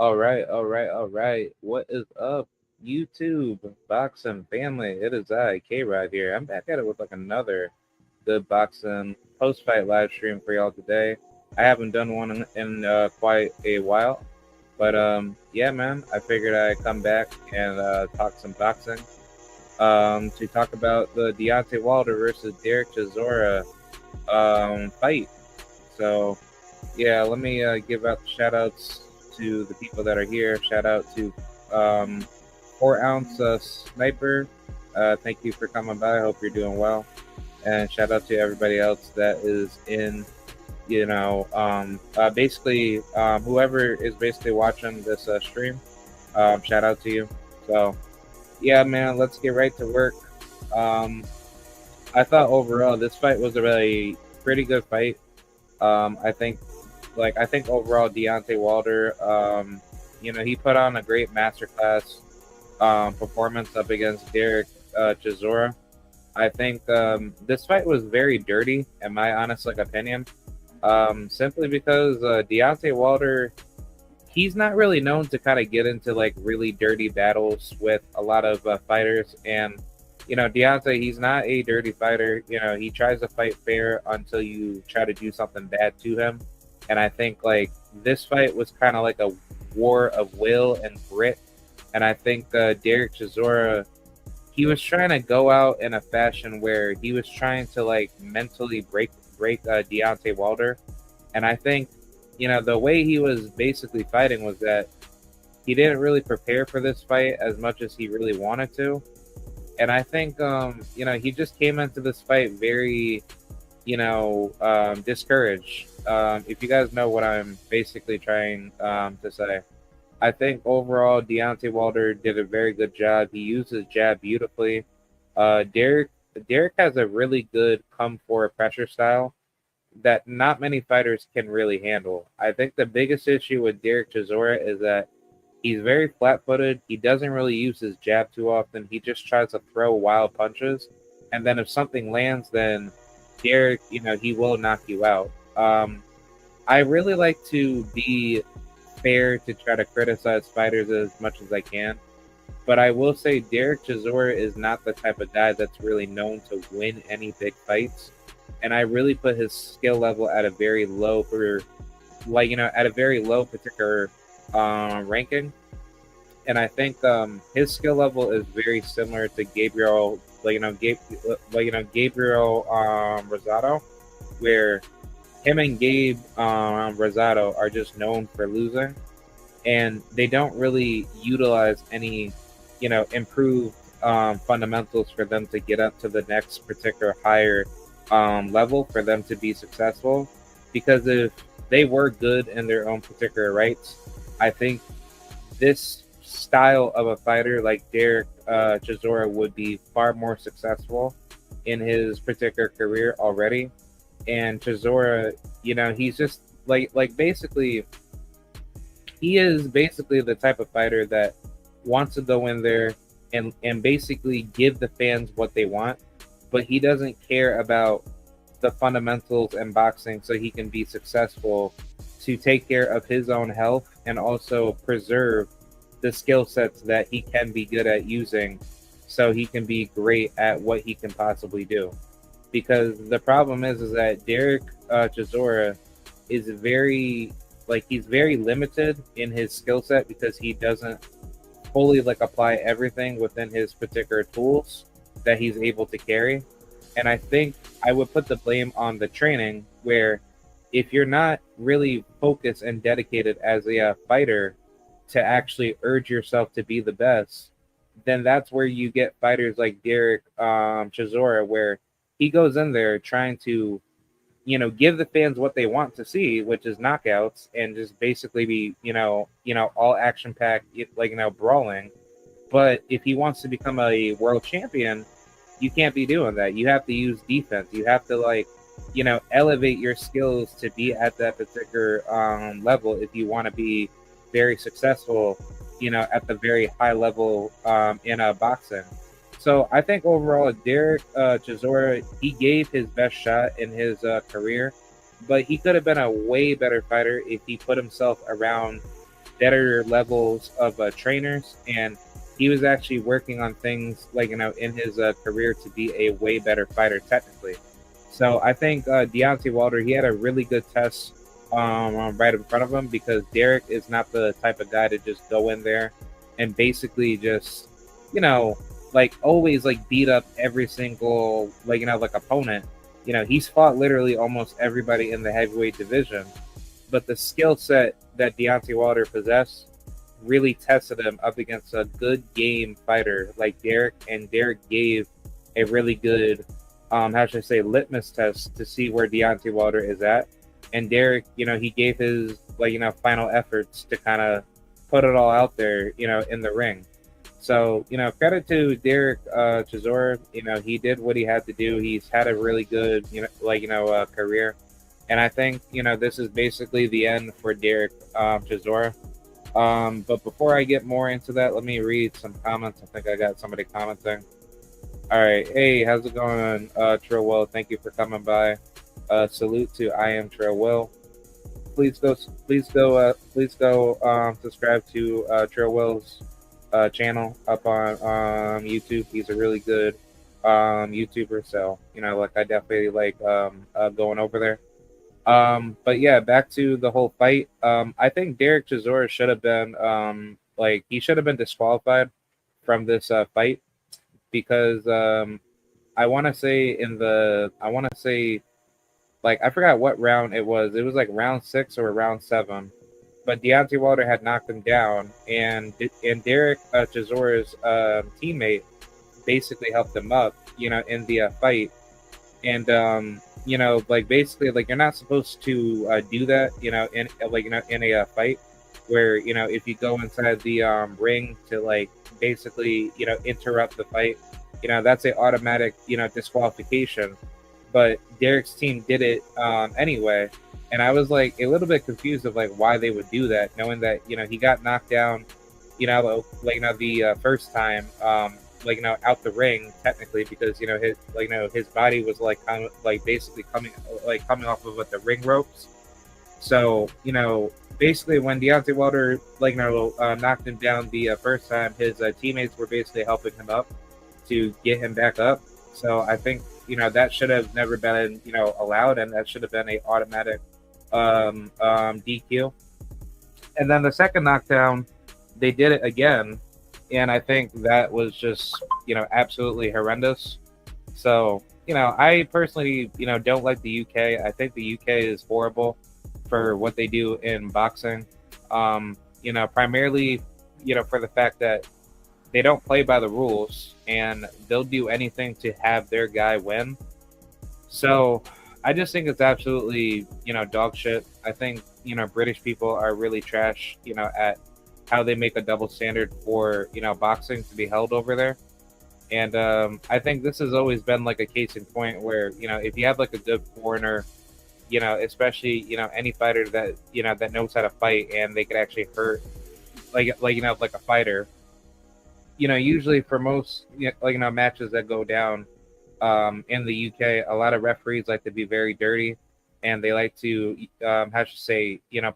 All right. What is up, YouTube, boxing family? It is I, K-Rod here. I'm back at it with like another good boxing post-fight live stream for y'all today. I haven't done one in quite a while, but yeah, man. I figured I'd come back and talk some boxing. To talk about the Deontay Wilder versus Derek Chisora fight. So yeah, let me give out the shout outs to the people that are here. Shout out to um, 4 ounce sniper. Thank you for coming by. I hope you're doing well. And shout out to everybody else that is in, basically whoever is basically watching this stream. Shout out to you. So yeah, man, let's get right to work. Um, I thought overall this fight was a really pretty good fight. I think I think overall Deontay Wilder, he put on a great masterclass performance up against Derek Chisora. I think this fight was very dirty, in my honest opinion. Simply because Deontay Wilder, he's not really known to kind of get into like really dirty battles with a lot of fighters, and Deontay, he's not a dirty fighter. He tries to fight fair until you try to do something bad to him. And I think like this fight was kind of like a war of will and grit. And I think Derek Chisora, he was trying to go out in a fashion where he was trying to like mentally break Deontay Wilder. And I think the way he was basically fighting was that he didn't really prepare for this fight as much as he really wanted to. And I think he just came into this fight very discouraged. If you guys know what I'm basically trying to say, I think overall Deontay Wilder did a very good job. He used his jab beautifully. Derek has a really good come for pressure style that not many fighters can really handle. I think the biggest issue with Derek Chisora is that he's very flat-footed. He doesn't really use his jab too often. He just tries to throw wild punches, and then if something lands, then Derek, he will knock you out. I really like to be fair to try to criticize fighters as much as I can, but I will say Derek Chisora is not the type of guy that's really known to win any big fights, and I really put his skill level at a very low at a very low particular ranking. And I think his skill level is very similar to Gabriel, Gabriel Rosado, where him and Gabe Rosado are just known for losing, and they don't really utilize any, improved fundamentals for them to get up to the next particular higher level for them to be successful. Because if they were good in their own particular rights, I think this style of a fighter like Derek Chisora would be far more successful in his particular career already. And Chisora, he's just basically, he is basically the type of fighter that wants to go in there and basically give the fans what they want, but he doesn't care about the fundamentals in boxing so he can be successful to take care of his own health and also preserve the skill sets that he can be good at using so he can be great at what he can possibly do. Because the problem is that Derek Chisora is he's very limited in his skill set because he doesn't fully apply everything within his particular tools that he's able to carry. And I think I would put the blame on the training, where if you're not really focused and dedicated as a fighter to actually urge yourself to be the best, then that's where you get fighters like Derek Chisora, where he goes in there trying to, give the fans what they want to see, which is knockouts, and just basically be, all action packed, brawling. But if he wants to become a world champion, you can't be doing that. You have to use defense. You have to elevate your skills to be at that particular level if you want to be very successful, at the very high level in boxing. So I think overall, Derek Chisora, he gave his best shot in his career, but he could have been a way better fighter if he put himself around better levels of trainers, and he was actually working on things like in his career to be a way better fighter technically. So I think Deontay Wilder, he had a really good test right in front of him, because Derek is not the type of guy to just go in there and basically just like always like beat up every single like opponent. He's fought literally almost everybody in the heavyweight division, but the skill set that Deontay Wilder possessed really tested him up against a good game fighter like Derek, and Derek gave a really good, how should I say, litmus test to see where Deontay Wilder is at. And Derek, he gave his final efforts to kind of put it all out there, in the ring. So, credit to Derek Chisora. He did what he had to do. He's had a really good, career. And I think, this is basically the end for Derek Chisora. But before I get more into that, let me read some comments. I think I got somebody commenting. All right. Hey, how's it going, Trill Will? Thank you for coming by. Salute to I am Trill Will. Please go subscribe to Trill Will's channel up on YouTube. He's a really good YouTuber, so I definitely like going over there. But yeah, back to the whole fight. I think Derek Chisora should have been he should have been disqualified from this fight, because I want to say I forgot what round it was. It was like round 6 or round 7. But Deontay Wilder had knocked him down, and Derek Chisora's teammate basically helped him up, in the fight. And basically, you're not supposed to do that, in a fight, where if you go inside the ring to basically interrupt the fight, that's an automatic disqualification. But Derek's team did it anyway. And I was a little bit confused of why they would do that, knowing that he got knocked down, the first time, out the ring technically, because his body was basically coming off of the ring ropes. So basically when Deontay Wilder knocked him down the first time, his teammates were basically helping him up to get him back up. So I think that should have never been allowed, and that should have been a automatic DQ. And then the second knockdown, they did it again, and I think that was just absolutely horrendous. So I personally don't like the UK. I think the UK is horrible for what they do in boxing. Primarily for the fact that they don't play by the rules, and they'll do anything to have their guy win. So I just think it's absolutely, dog shit. I think, British people are really trash, at how they make a double standard for, boxing to be held over there. And I think this has always been a case in point where, if you have a good foreigner, especially, any fighter that, that knows how to fight, and they could actually hurt, a fighter, usually for most, matches that go down in the UK, a lot of referees like to be very dirty, and they like to,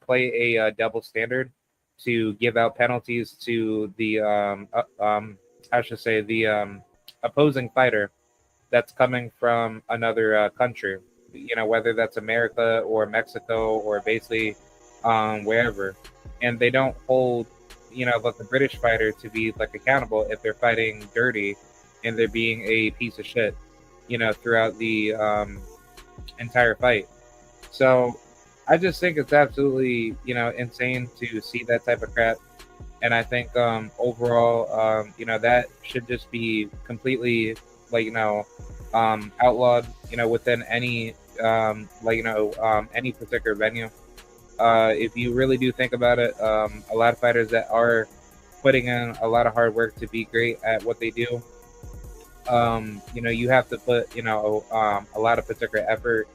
play a double standard to give out penalties to the, opposing fighter that's coming from another country, whether that's America or Mexico or basically wherever. And they don't hold the British fighter to be accountable if they're fighting dirty and they're being a piece of shit, throughout the entire fight. So I just think it's absolutely, insane to see that type of crap. And I think overall, that should just be completely outlawed, within any any particular venue. If you really do think about it, a lot of fighters that are putting in a lot of hard work to be great at what they do, you have to put, a lot of particular effort,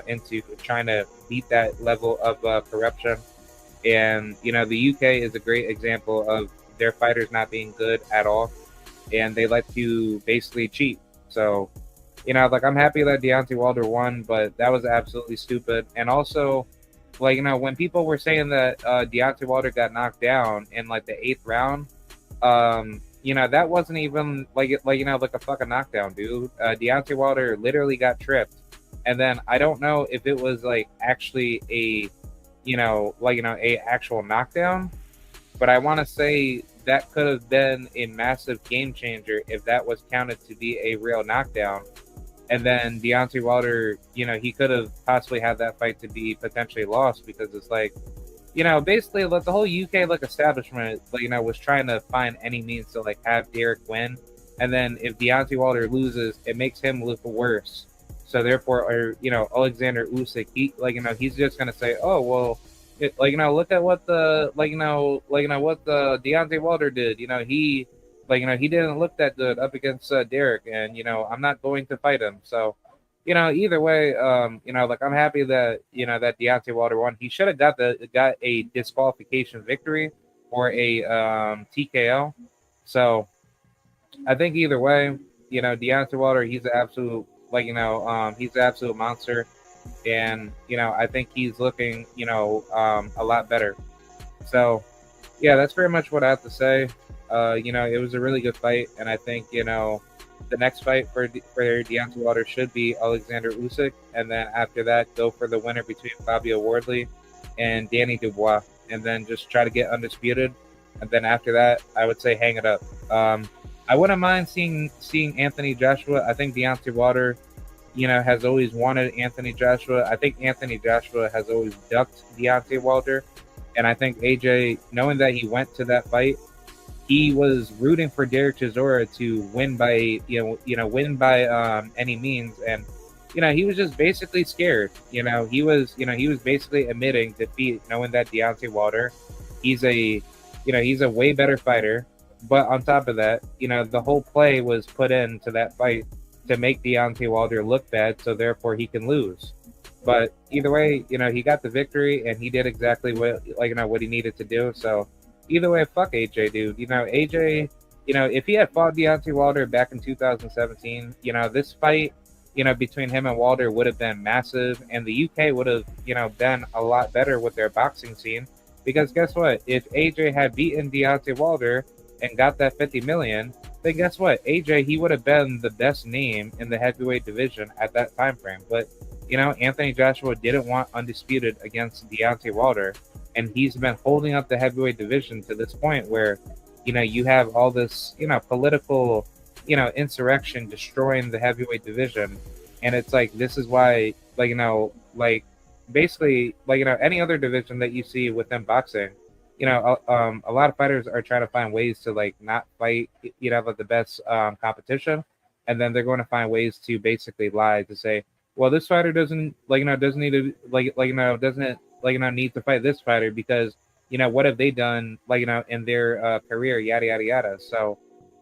into trying to beat that level of corruption. And, the UK is a great example of their fighters not being good at all, and they like to basically cheat. So, I'm happy that Deontay Wilder won, but that was absolutely stupid. And also, like, when people were saying that Deontay Wilder got knocked down in like the 8th round, that wasn't even like a fucking knockdown, dude. Deontay Wilder literally got tripped, and then I don't know if it was like actually a, a actual knockdown, but I want to say that could have been a massive game changer if that was counted to be a real knockdown. And then Deontay Wilder, he could have possibly had that fight to be potentially lost, because it's like, basically like the whole UK like establishment, was trying to find any means to like have Derek win. And then if Deontay Wilder loses, it makes him look worse. So therefore, or Alexander Usyk, he's just gonna say, oh well, look at what the what the Deontay Wilder did. He didn't look that good up against Derek, and I'm not going to fight him. So, either way, I'm happy that that Deontay Wilder won. He should have got a disqualification victory or a TKO. So, I think either way, Deontay Wilder, he's an absolute he's an absolute monster, and I think he's looking a lot better. So, yeah, that's pretty much what I have to say. It was a really good fight, and I think the next fight for Deontay Wilder should be Alexander Usyk, and then after that, go for the winner between Fabio Wardley and Danny Dubois, and then just try to get undisputed. And then after that, I would say hang it up. I wouldn't mind seeing Anthony Joshua. I think Deontay Wilder, has always wanted Anthony Joshua. I think Anthony Joshua has always ducked Deontay Wilder, and I think AJ, knowing that he went to that fight, he was rooting for Derek Chisora to win by any means, and he was just basically scared. He was basically admitting defeat, knowing that Deontay Wilder, he's a way better fighter. But on top of that, the whole play was put into that fight to make Deontay Wilder look bad, so therefore he can lose. But either way, he got the victory, and he did exactly what what he needed to do. So either way, fuck AJ, dude. AJ, if he had fought Deontay Wilder back in 2017, this fight, between him and Wilder would have been massive, and the UK would have, been a lot better with their boxing scene. Because guess what? If AJ had beaten Deontay Wilder and got that 50 million, then guess what? AJ, he would have been the best name in the heavyweight division at that time frame. But, Anthony Joshua didn't want undisputed against Deontay Wilder, and he's been holding up the heavyweight division to this point where, you have all this, political, insurrection destroying the heavyweight division. And it's like, this is why, basically, any other division that you see within boxing, a lot of fighters are trying to find ways to not fight, with the best competition, and then they're going to find ways to basically lie to say, well, this fighter doesn't doesn't need to doesn't need to fight this fighter because what have they done in their career, yada yada yada. So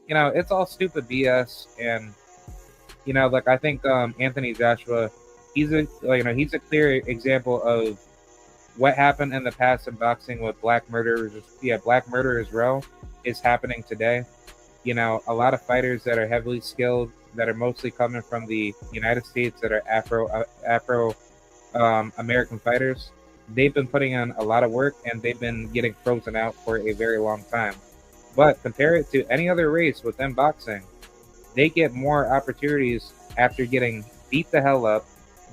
it's all stupid BS, and I think Anthony Joshua, he's a clear example of what happened in the past in boxing with Black Murderers. Black Murderers Row is happening today. A lot of fighters that are heavily skilled, that are mostly coming from the United States, that are Afro American fighters, they've been putting in a lot of work, and they've been getting frozen out for a very long time. But compare it to any other race within boxing, they get more opportunities after getting beat the hell up,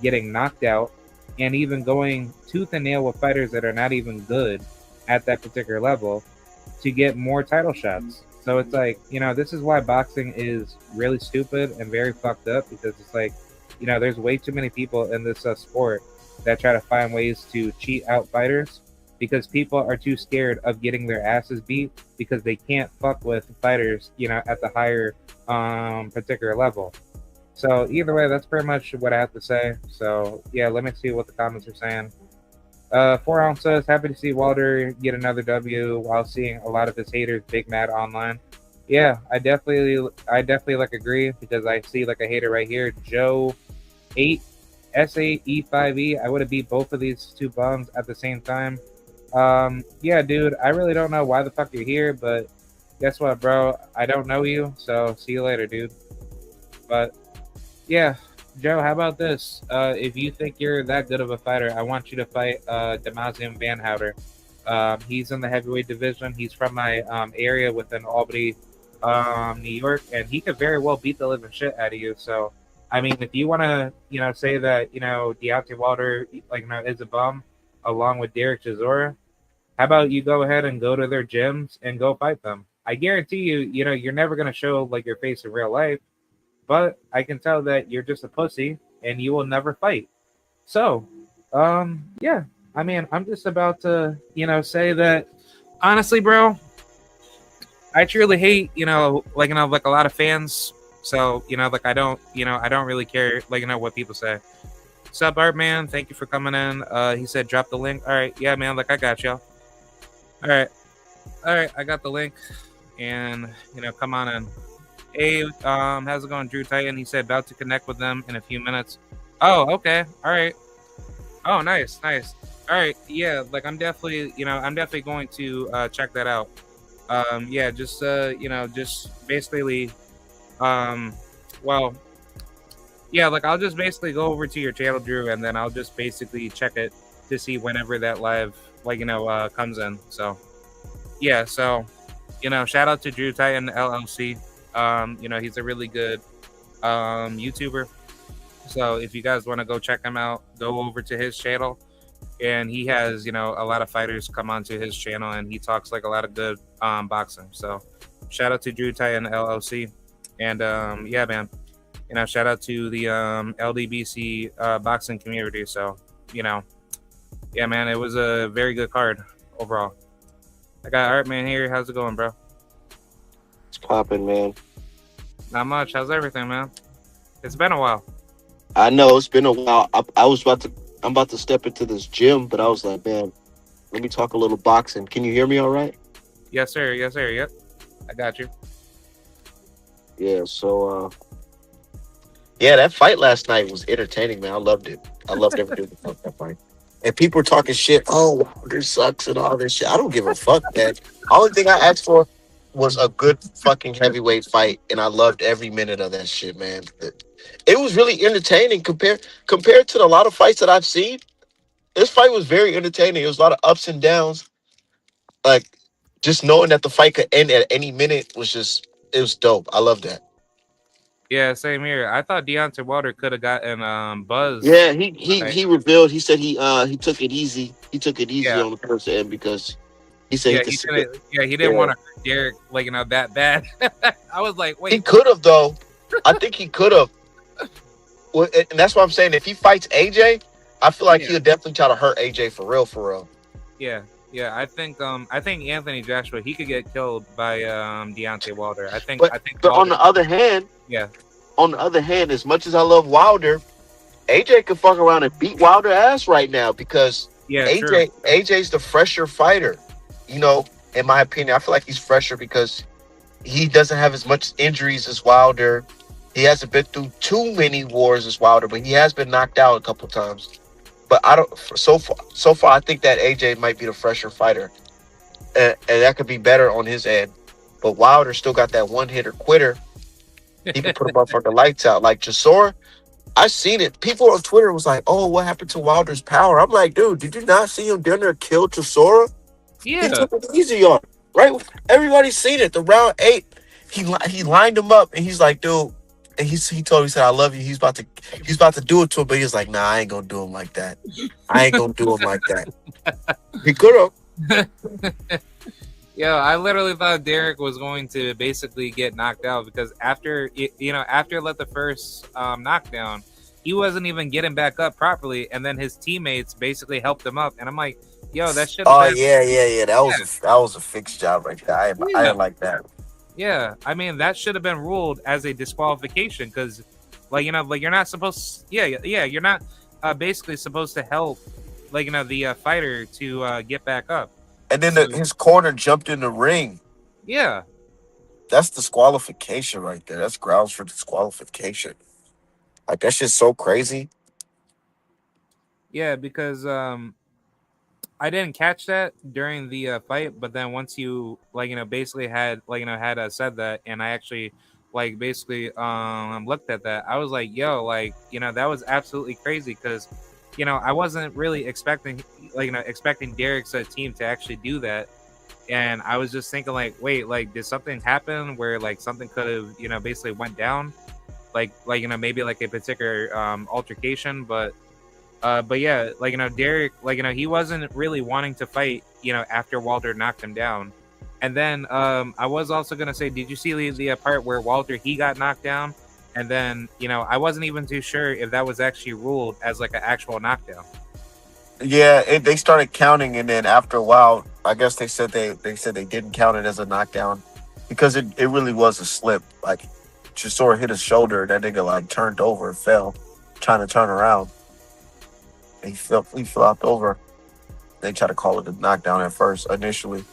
getting knocked out, and even going tooth and nail with fighters that are not even good at that particular level to get more title shots. So it's like, this is why boxing is really stupid and very fucked up, because it's like, there's way too many people in this sport that try to find ways to cheat out fighters, because people are too scared of getting their asses beat because they can't fuck with fighters, at the higher particular level. So either way, that's pretty much what I have to say. So yeah, let me see what the comments are saying. 4 ounce says, happy to see Wilder get another W while seeing a lot of his haters big mad online. Yeah, I definitely agree, because I see a hater right here, Joe 8 S8E5E. I would have beat both of these two bums at the same time. Yeah, dude, I really don't know why the fuck you're here, but guess what, bro? I don't know you, so see you later, dude. But yeah, Joe, how about this? If you think you're that good of a fighter, I want you to fight Demazian Van Houter. He's in the heavyweight division. He's from my area within Albany, New York, and he could very well beat the living shit out of you. So, I mean, if you want to, say that Deontay Wilder, is a bum, along with Derek Chisora, how about you go ahead and go to their gyms and go fight them? I guarantee you, you're never gonna show like your face in real life, but I can tell that you're just a pussy and you will never fight. So, yeah. I mean, I'm just about to, say that honestly, bro, I truly hate, like a lot of fans. So, I don't really care, what people say. What's up, Art Man? Thank you for coming in. He said, drop the link. All right. Yeah, man. I got y'all. All right. All right. I got the link. And, come on in. Hey, how's it going, Drew Titan? He said about to connect with them in a few minutes. Oh, okay. All right. Oh, nice, nice. All right. Yeah, I'm definitely going to check that out. Yeah, just basically, um, well, yeah, I'll just basically go over to your channel, Drew, and then I'll just basically check it to see whenever that live, comes in. So, yeah, so, shout out to Drew Titan LLC. He's a really good YouTuber. So if you guys want to go check him out, go over to his channel. And he has, a lot of fighters come onto his channel, and he talks like a lot of good boxing. So shout out to Drew Titan LLC. And yeah, man, shout out to the LDBC boxing community. So, yeah, man, it was a very good card overall. I got Art Man here. How's it going, bro? It's popping, man. Not much. How's everything, man? It's been a while. I know it's been a while. I'm about to step into this gym, but I was like, man, let me talk a little boxing. Can you hear me all right? Yes, sir. Yes, sir. Yep. I got you. Yeah, so yeah, that fight last night was entertaining, man. I loved it. I loved every dude about that fight. And people were talking shit, oh, Wilder sucks and all this shit. I don't give a fuck, man. Only thing I asked for was a good fucking heavyweight fight, and I loved every minute of that shit, man. It was really entertaining compared to a lot of fights that I've seen. This fight was very entertaining. It was a lot of ups and downs. Like, just knowing that the fight could end at any minute it was dope. I love that. Yeah, same here. I thought Deontay Wilder could have gotten Buzz. Yeah, he he Right? he revealed. He said he took it easy. He took it easy Yeah, on the first end because he said he yeah, could he see it. didn't. Yeah, he didn't Yeah, want to hurt Derek that bad. I was like, he wait, what? could have though. I think he could have. Well, and that's what I'm saying. If he fights AJ, I feel like Yeah, he'll definitely try to hurt AJ for real, for real. yeah, yeah. I think Anthony Joshua he could get killed by Deontay Wilder. But I think but Wilder. Yeah, on the other hand, as much as I love Wilder, AJ could fuck around and beat Wilder ass right now because yeah, true. AJ's the fresher fighter. You know, in my opinion, I feel like he's fresher because he doesn't have as much injuries as Wilder. He hasn't been through too many wars as Wilder, but he has been knocked out a couple times. But I don't so far I think that AJ might be the fresher fighter, and that could be better on his end. But Wilder still got that one hitter quitter. He can put a motherfucker lights out. Like Chisora, I seen it. People on Twitter was like, "Oh, what happened to Wilder's power?" I'm like, dude, did you not see him down there kill Chisora? He Yeah, took it easy on him, right? Everybody's seen it. The round 8, he lined him up, and he's like, dude, and he told me, he said, "I love you." He's about to do it to him, but he's like, "Nah, I ain't gonna do him like that. I ain't gonna do him like that." He could have. yeah. I literally thought Derek was going to basically get knocked out because after let the first knockdown, he wasn't even getting back up properly, and then his teammates basically helped him up, and I'm like, yo, that should have Oh been. yeah. Yeah, That was a fixed job right there. I yeah. didn't like that. Yeah, I mean that should have been ruled as a disqualification because, you're not supposed. Yeah, you're not basically supposed to help, the fighter to get back up. And then So his corner jumped in the ring. yeah, That's disqualification right there. That's grounds for disqualification. Like that's just so crazy. yeah, because I didn't catch that during the fight, but then once you basically had said that, and I actually like basically looked at that, I was like, yo, like, that was absolutely crazy because, I wasn't really expecting, like, expecting Derek's team to actually do that. And I was just thinking, like, wait, like, did something happen where, like, something could have, basically went down? Like, maybe like a particular altercation, but yeah, like, Derek, like, he wasn't really wanting to fight, after Walter knocked him down. And then I was also gonna say, did you see the part where Walter, he got knocked down, and then I wasn't even too sure if that was actually ruled as like an actual knockdown. Yeah, they started counting, and then after a while, I guess they didn't count it as a knockdown because it really was a slip. Like Chisora hit his shoulder, that nigga like turned over and fell, trying to turn around. He fell out over. They tried to call it a knockdown at first initially.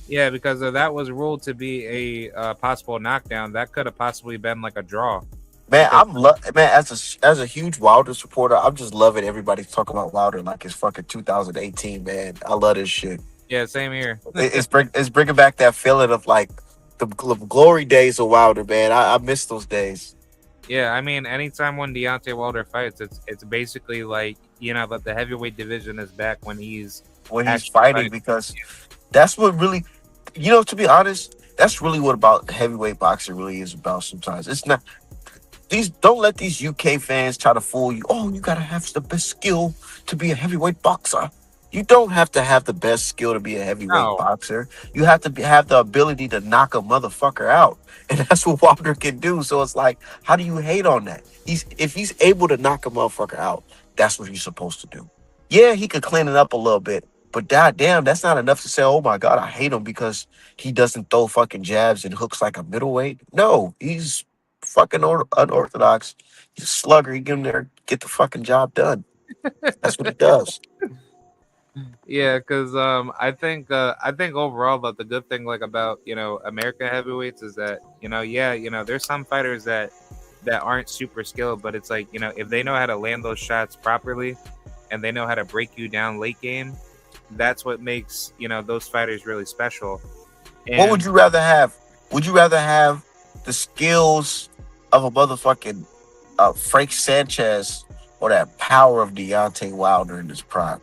Yeah, because if that was ruled to be a possible knockdown, that could have possibly been like a draw. Man, Because man as a huge Wilder supporter, I'm just loving everybody's talking about Wilder like it's fucking 2018, man. I love this shit. yeah, same here. It's bringing back that feeling of like the glory days of Wilder, man. I miss those days Yeah, I mean, anytime when Deontay Wilder fights, it's basically like that the heavyweight division is back when he's when he's actually fighting fighting. because that's what really, to be honest, that's really what about heavyweight boxing really is about. Sometimes it's not. Don't let these UK fans try to fool you. Oh, you gotta have the best skill to be a heavyweight boxer. You don't have to have the best skill to be a heavyweight No, boxer. You have to have the ability to knock a motherfucker out, and that's what Wilder can do. So it's like, how do you hate on that? If he's able to knock a motherfucker out, that's what he's supposed to do. Yeah, he could clean it up a little bit, but goddamn, that's not enough to say, oh my god, I hate him because he doesn't throw fucking jabs and hooks like a middleweight. No, he's fucking unorthodox. He's a slugger. He get in there, get the fucking job done. That's what he does. yeah, because I think overall that the good thing like about America heavyweights is that yeah, there's some fighters that aren't super skilled, but it's like if they know how to land those shots properly and they know how to break you down late game, that's what makes those fighters really special. What would And you rather have? Would you rather have the skills of a motherfucking Frank Sanchez or that power of Deontay Wilder in his prime?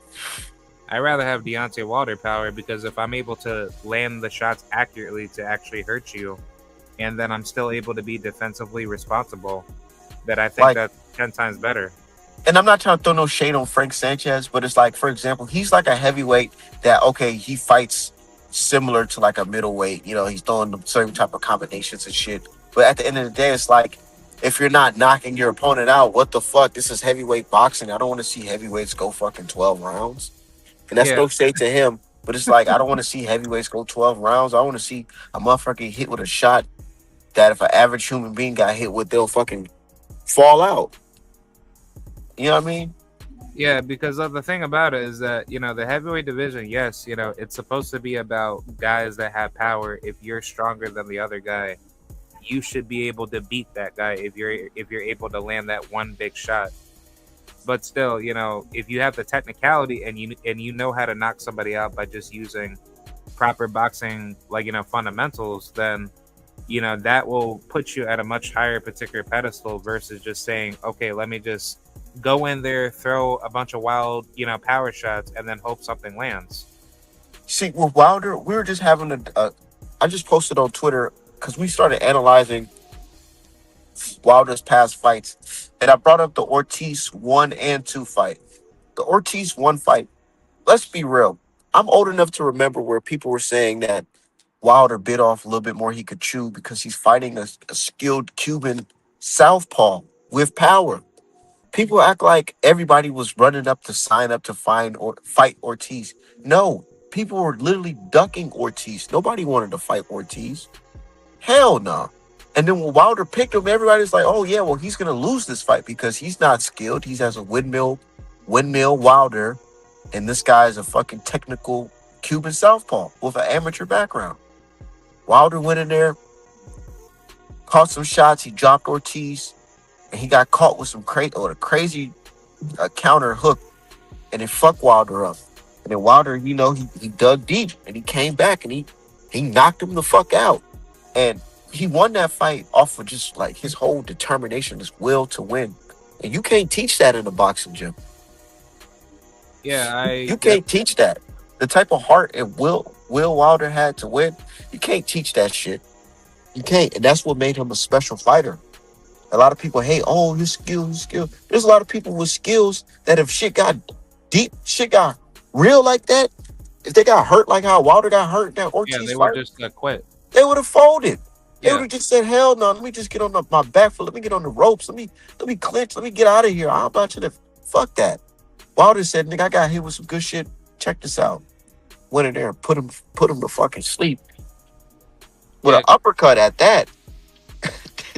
I rather have Deontay Wilder power because if I'm able to land the shots accurately to actually hurt you, and then I'm still able to be defensively responsible, that I think Like, that's 10 times better. and I'm not trying to throw no shade on Frank Sanchez, but it's like, for example, he's like a heavyweight that, okay, he fights similar to like a middleweight. He's throwing the certain type of combinations and shit. But at the end of the day, it's like, if you're not knocking your opponent out, what the fuck? This is heavyweight boxing. I don't want to see heavyweights go fucking 12 rounds. And that's Yeah, no shade to him. But it's like, I don't want to see heavyweights go 12 rounds. I want to see a motherfucker get hit with a shot that if an average human being got hit with, they'll fucking fall out. You know what I mean? yeah, because the thing about it is that the heavyweight division, yes, it's supposed to be about guys that have power. If you're stronger than the other guy, you should be able to beat that guy if you're able to land that one big shot. But still, if you have the technicality and you know how to knock somebody out by just using proper boxing, like fundamentals, then that will put you at a much higher particular pedestal versus just saying, okay, let me just go in there, throw a bunch of wild power shots, and then hope something lands. See, with Wilder, we were just having I just posted on Twitter because we started analyzing Wilder's past fights, and I brought up the Ortiz 1 and 2 fight. The Ortiz 1 fight, let's be real. I'm old enough to remember where people were saying that Wilder bit off a little bit more he could chew because he's fighting a skilled Cuban southpaw with power. People act like everybody was running up to sign up to fight Ortiz. No, people were literally ducking Ortiz. Nobody wanted to fight Ortiz. Hell no. And then when Wilder picked him, everybody's like, oh yeah, well, he's gonna lose this fight because he's not skilled. He has a windmill Wilder, and this guy is a fucking technical Cuban southpaw with an amateur background. Wilder went in there, caught some shots, he dropped Ortiz, and he got caught with some crazy counter hook, and it fucked Wilder up. And then Wilder, he dug deep and he came back and he knocked him the fuck out. And he won that fight off of just like his whole determination, his will to win. And you can't teach that in a boxing gym. Yeah, I You def can't teach that. The type of heart and Will Wilder had to win, you can't teach that shit. You can't. And that's what made him a special fighter. A lot of people hate, oh, his skill, his skill. There's a lot of people with skills that if shit got deep, shit got real like that, if they got hurt like how Wilder got hurt in that yeah, Ortiz they would fight, just quit. they would have folded. They would Yeah, have just said, "Hell no! Let me just get on my back foot. Let me get on the ropes. Let me clinch. Let me get out of here. I'm about to fuck that." Wilder said, "Nigga, I got hit with some good shit. Check this out." Went in there and put him to fucking sleep with yeah, an uppercut at that.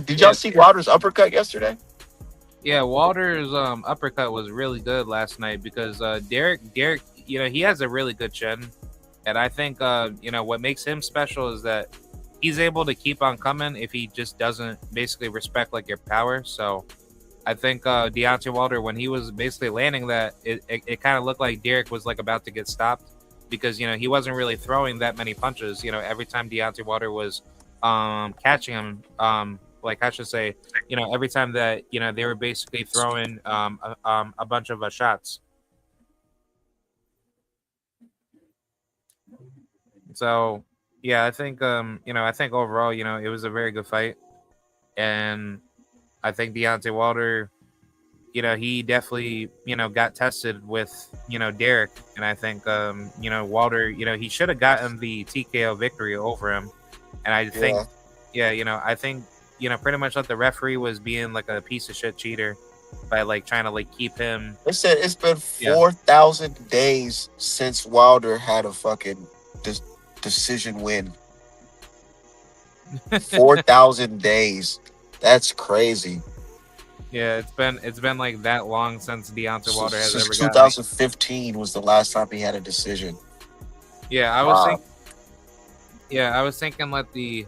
Did y'all yeah, see Wilder's uppercut yesterday? yeah. Walter's uppercut was really good last night because Derek, he has a really good chin, and I think what makes him special is that he's able to keep on coming if he just doesn't basically respect like your power. So I think Deontay Wilder, when he was basically landing that, it kind of looked like Derek was like about to get stopped because he wasn't really throwing that many punches. Every time Deontay Wilder was catching him, like I should say, every time that they were basically throwing a bunch of shots. So yeah, I think overall, it was a very good fight, and I think Deontay Wilder, he definitely, got tested with, Derek. And I think, Wilder, he should have gotten the TKO victory over him. And I think, Yeah. yeah, I think, pretty much like the referee was being like a piece of shit cheater by like trying to like keep him. They said it's been Yeah. 4,000 days since Wilder had a fucking decision win. 4,000 days. That's crazy. Yeah. It's been like that long since Deontay Wilder has Since ever gotten it. 2015 was the last time he had a decision. Yeah. I was Wow. thinking, yeah, I was thinking like the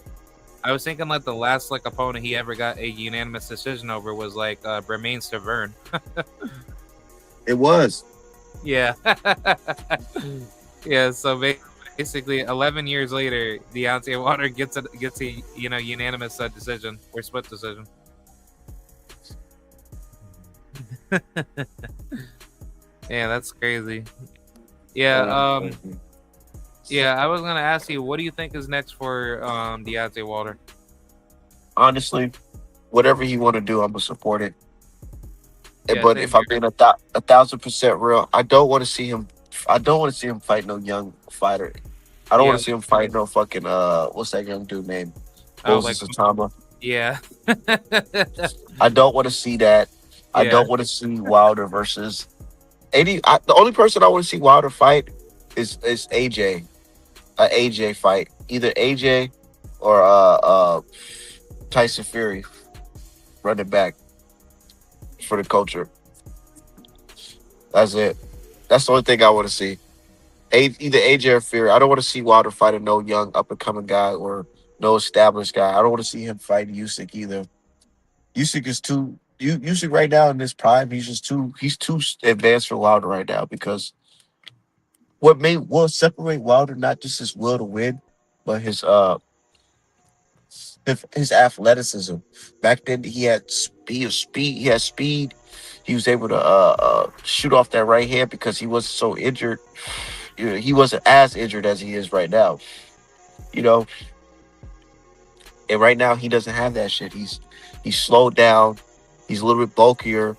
last like opponent he ever got a unanimous decision over was like Bremain Stavern. It was. Yeah. Yeah, so basically 11 years later, Deontay Wilder gets a unanimous decision or split decision. Yeah, that's crazy. Yeah, yeah, I was gonna ask you, what do you think is next for Deontay Wilder? Honestly, whatever he want to do, I'm gonna support it. Yeah, But same if I'm here. being 1,000% real, I don't want to see him. I don't want to see him fight no young fighter. I don't want Yeah, to see him fight no fucking what's that young dude name? oh, like Moses Atama. yeah. I don't want to see that. I Yeah, don't want to see Wilder versus 80. The only person I want to see Wilder fight is AJ. A AJ fight, either AJ or Tyson Fury, running back for the culture. That's it. That's the only thing I want to see. Either AJ or Fury. I don't want to see Wilder fighting no young up and coming guy or no established guy. I don't want to see him fight Usyk either. Usyk is too. Usyk right now in this prime, he's just too. He's too advanced for Wilder right now because what separate Wilder not just his will to win, but his athleticism. Back then he had speed. He had speed. He was able to shoot off that right hand because he wasn't so injured. He wasn't as injured as he is right now. You know, and right now he doesn't have that shit. He's slowed down. He's a little bit bulkier.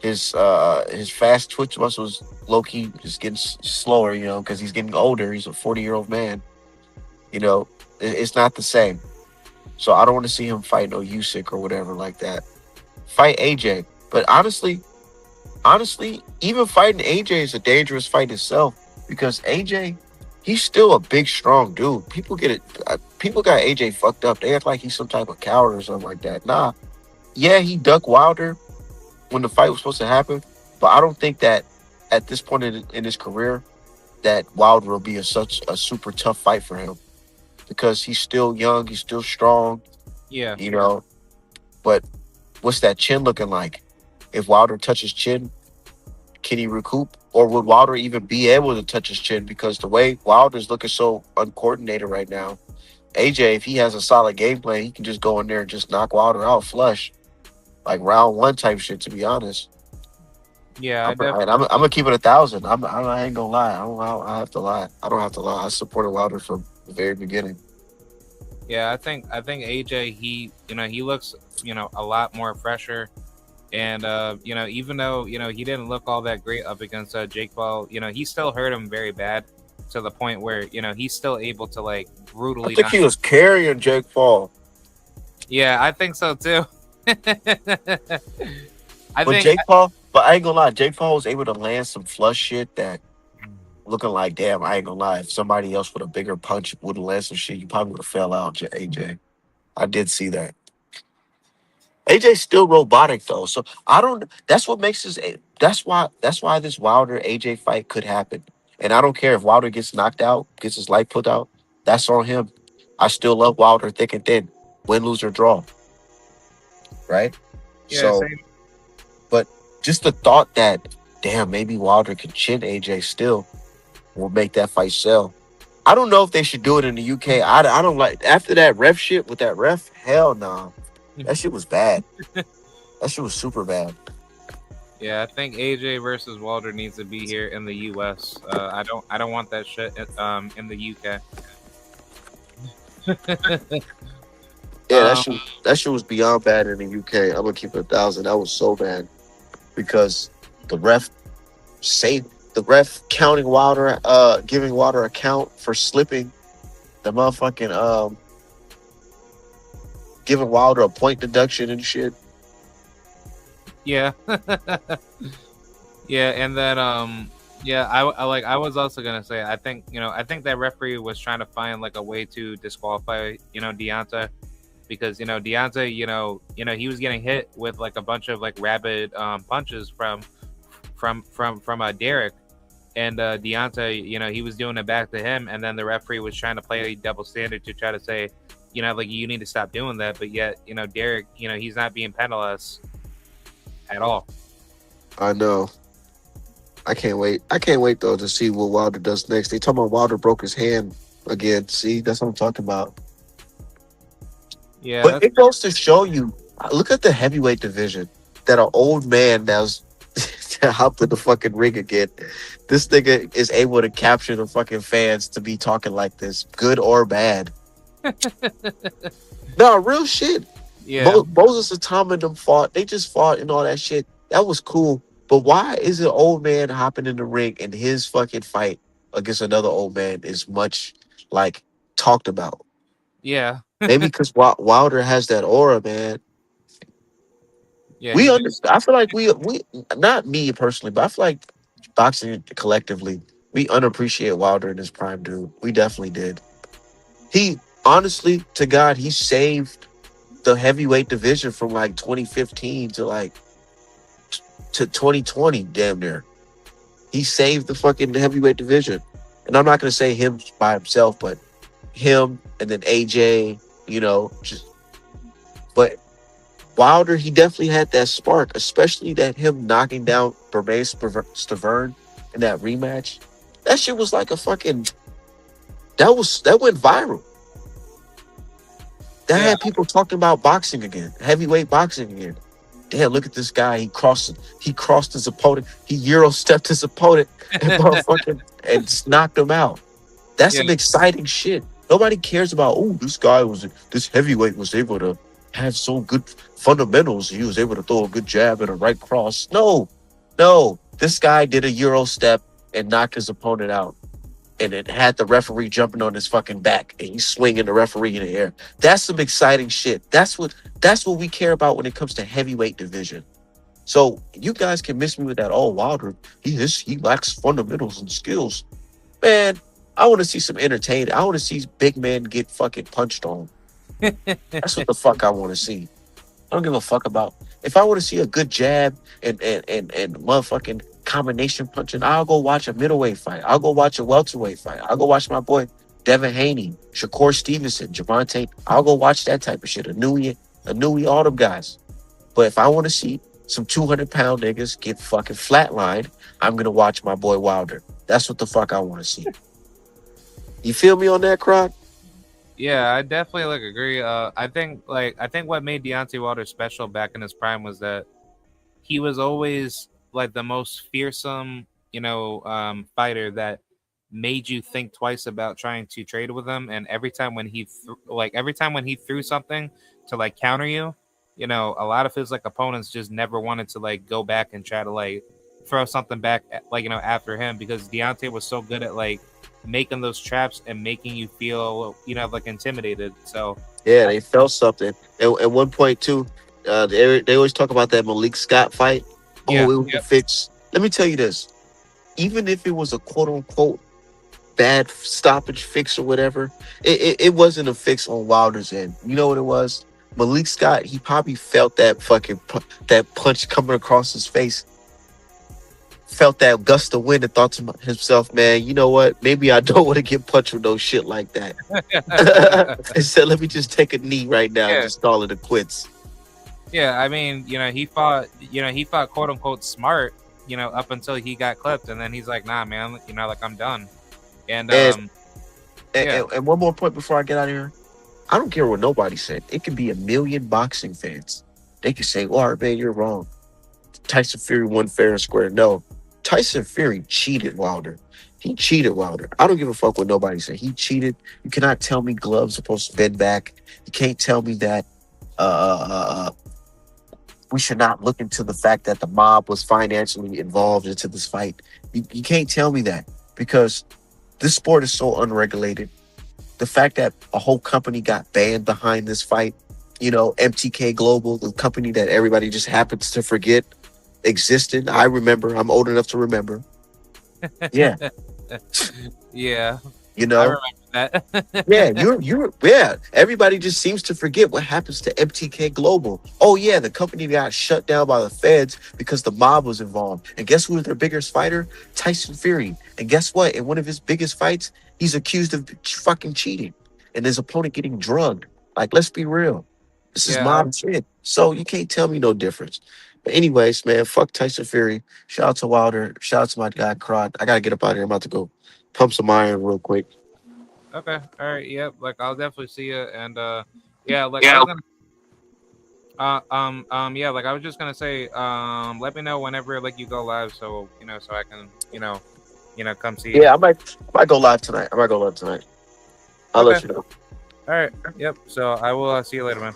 His fast twitch muscles low key just getting slower. Because he's getting older. He's a 40-year-old man. It's not the same. So I don't want to see him fight no Usyk or whatever like that. Fight AJ. But honestly, even fighting AJ is a dangerous fight itself because AJ, he's still a big, strong dude. People get it. People got AJ fucked up. They act like he's some type of coward or something like that. Nah. Yeah, he ducked Wilder when the fight was supposed to happen, but I don't think that at this point in his career that Wilder will be such a super tough fight for him because he's still young, he's still strong, yeah, you know. But what's that chin looking like? If Wilder touches chin, can he recoup? Or would Wilder even be able to touch his chin? Because the way Wilder's looking so uncoordinated right now, AJ, if he has a solid game plan, he can just go in there and just knock Wilder out flush, like round one type shit. To be honest, Yeah, I I'm gonna keep it 1,000. I ain't gonna lie. I have to lie. I don't have to lie. I supported Wilder from the very beginning. yeah, I think AJ, he looks, a lot more fresher. And even though he didn't look all that great up against Jake Paul, he still hurt him very bad, to the point where he's still able to like I brutally think knock. he was carrying Jake Paul, Yeah, I think so too. I but think Jake Paul. But I ain't gonna lie, Jake Paul was able to land some flush shit that looking like damn. I ain't gonna lie, if somebody else with a bigger punch would have landed some shit, you probably would have fell out. AJ, I did see that. AJ's still robotic though, so I don't. That's what makes this. That's why this Wilder AJ fight could happen. And I don't care if Wilder gets knocked out, gets his light put out. That's on him. I still love Wilder thick and thin, win, lose or draw. Right. yeah, So, same. but just the thought that damn maybe Wilder can chin AJ still will make that fight sell. I don't know if they should do it in the UK. I don't like after that ref shit with that ref. Hell no, that shit was bad. That shit was super bad. Yeah, I think AJ versus Wilder needs to be here in the US. I don't want that shit in the UK. Yeah, um, that shit was beyond bad in the UK. I'm gonna keep it 1,000. That was so bad because the ref saved the ref counting Wilder, giving Wilder a count for slipping. The motherfucking giving Wilder a point deduction and shit. yeah. Yeah, and then yeah, I was also gonna say, I think that referee was trying to find like a way to disqualify Deontay, because Deontay, he was getting hit with like a bunch of like rabid punches from Derek, and Deontay, he was doing it back to him, and then the referee was trying to play a double standard to try to say, like, you need to stop doing that, but yet Derek, he's not being penalized at all. I know. I can't wait. I can't wait though to see what Wilder does next. They talking about Wilder broke his hand again. See, that's what I'm talking about. Yeah, But it goes to show you. Look at the heavyweight division. That an old man that's hopped in the fucking ring again. This nigga is able to capture the fucking fans to be talking like this, good or bad. No, real shit. yeah. Moses and Tom and them fought. They just fought and all that shit. That was cool. But why is an old man hopping in the ring and his fucking fight against another old man is much like talked about? Yeah, Maybe because Wilder has that aura, man. yeah, We understand. I feel like we not me personally, but I feel like boxing collectively we unappreciate Wilder in his prime, dude. We definitely did. He honestly, to God, he saved the heavyweight division from like 2015 to like to 2020, damn near. He saved the fucking heavyweight division, and I'm not gonna say him by himself, but him and then AJ, just but Wilder, he definitely had that spark, especially that him knocking down Bermane Stavern in that rematch. That shit was like a fucking that went viral. That yeah, had people talking about boxing again, heavyweight boxing again. Damn, look at this guy. He crossed his opponent. He Euro stepped his opponent and motherfucking and knocked him out. That's yeah, some exciting shit. Nobody cares about, oh, this heavyweight was able to have so good fundamentals. He was able to throw a good jab and a right cross. No. This guy did a Euro step and knocked his opponent out. And it had the referee jumping on his fucking back and he's swinging the referee in the air. That's some exciting shit. That's what we care about when it comes to heavyweight division. So you guys can miss me with that. Oh, Wilder, he lacks fundamentals and skills. Man, I want to see some entertainment. I want to see big men get fucking punched on. That's what the fuck I want to see. I don't give a fuck about if I want to see a good jab and motherfucking combination punching. I'll go watch a middleweight fight. I'll go watch a welterweight fight. I'll go watch my boy Devin Haney, Shakur Stevenson, Javante. I'll go watch that type of shit. A Newey, all them guys. But if I want to see some 200-pound niggas get fucking flatlined, I'm gonna watch my boy Wilder. That's what the fuck I want to see. You feel me on that, Croc? Yeah, I definitely like agree. I think what made Deontay Wilder special back in his prime was that he was always like the most fearsome, fighter that made you think twice about trying to trade with him. And every time when he threw something to like counter you, a lot of his like opponents just never wanted to like go back and try to like throw something back after him, because Deontay was so good at like making those traps and making you feel like intimidated. So Yeah, they felt something. At one point too, they always talk about that Malik Scott fight. yeah, Oh, it was a yeah, fix. Let me tell you this: even if it was a quote unquote bad stoppage fix or whatever, it wasn't a fix on Wilder's end. You know what it was? Malik Scott, he probably felt that that punch coming across his face, felt that gust of wind, and thought to himself, man, you know what? Maybe I don't want to get punched with no shit like that. And said, let me just take a knee right now and yeah. just call it a quits. Yeah, I mean, he fought quote unquote smart, up until he got clipped, and then he's like, nah, man, like I'm done. And And, yeah, and one more point before I get out of here. I don't care what nobody said. It could be a million boxing fans. They could say, "Well, man, you're wrong. Tyson Fury won fair and square." No, Tyson Fury cheated Wilder. He cheated Wilder. I don't give a fuck what nobody said. He cheated. You cannot tell me gloves supposed to bend back. You can't tell me that we should not look into the fact that the mob was financially involved into this fight. You can't tell me that because this sport is so unregulated. The fact that a whole company got banned behind this fight, MTK Global, the company that everybody just happens to forget existed. I remember. I'm old enough to remember. Yeah, yeah, you I know. remember Yeah, that. yeah. Everybody just seems to forget what happens to MTK Global. Oh yeah, the company got shut down by the feds because the mob was involved. And guess who was their biggest fighter? Tyson Fury. And guess what? In one of his biggest fights, he's accused of fucking cheating, and his opponent getting drugged. Like, let's be real. This is Yeah, mob shit. So you can't tell me no difference. But anyways, man, fuck Tyson Fury. Shout out to Wilder. Shout out to my guy Crot. I gotta get up out of here. I'm about to go pump some iron real quick. okay, all right, yep. Like I'll definitely see you, and yeah, like I Yeah. was gonna, yeah, like I was just gonna say, let me know whenever like you go live, so so I can, come see you. Yeah, I might go live tonight. I might go live tonight. I'll Okay, let you know. all right, yep. So I will see you later, man.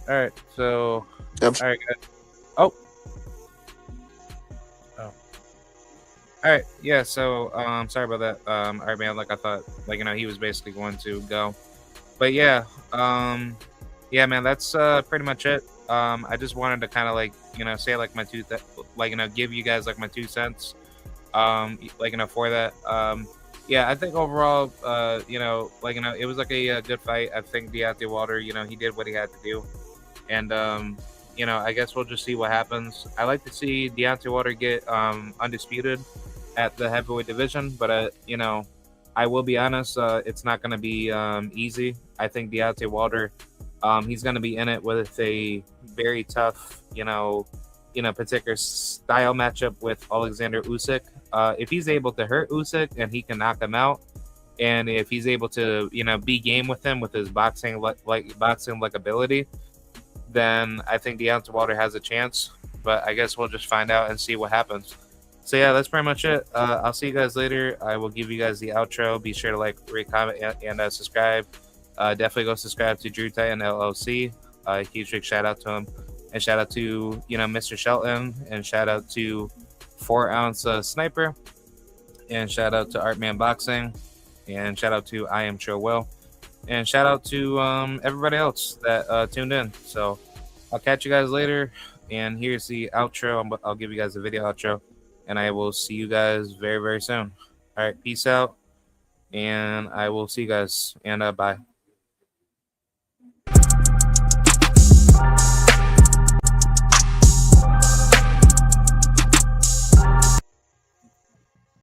All right, so Yep. all right, guys. Oh, oh. All right, yeah. So, sorry about that. All right, man. Like I thought, like he was basically going to go, but yeah, yeah, man. That's pretty much it. I just wanted to kind of like say like my like give you guys like my 2 cents. Like for that. Yeah, I think overall, it was like a good fight. I think Deontay Wilder, he did what he had to do, and I guess we'll just see what happens. I like to see Deontay Wilder get undisputed at the heavyweight division, but I will be honest, it's not going to be easy. I think Deontay Wilder, he's going to be in it with a very tough, particular style matchup with Alexander Usyk. If he's able to hurt Usyk and he can knock him out, and if he's able to, be game with him with his boxing like ability, then I think Deontay Wilder has a chance. But I guess we'll just find out and see what happens. So yeah, that's pretty much it. I'll see you guys later. I will give you guys the outro. Be sure to like, rate, comment, and subscribe. Definitely go subscribe to Drew Titan LLC. Huge big shout out to him, and shout out to Mr. Shelton, and shout out to 4 Ounce Sniper, and shout out to Artman Boxing, and shout out to I Am Chill Will, and shout out to everybody else that tuned in. So I'll catch you guys later, and here's the outro. I'll give you guys the video outro, and I will see you guys very, very soon. All right, peace out, and I will see you guys, and bye.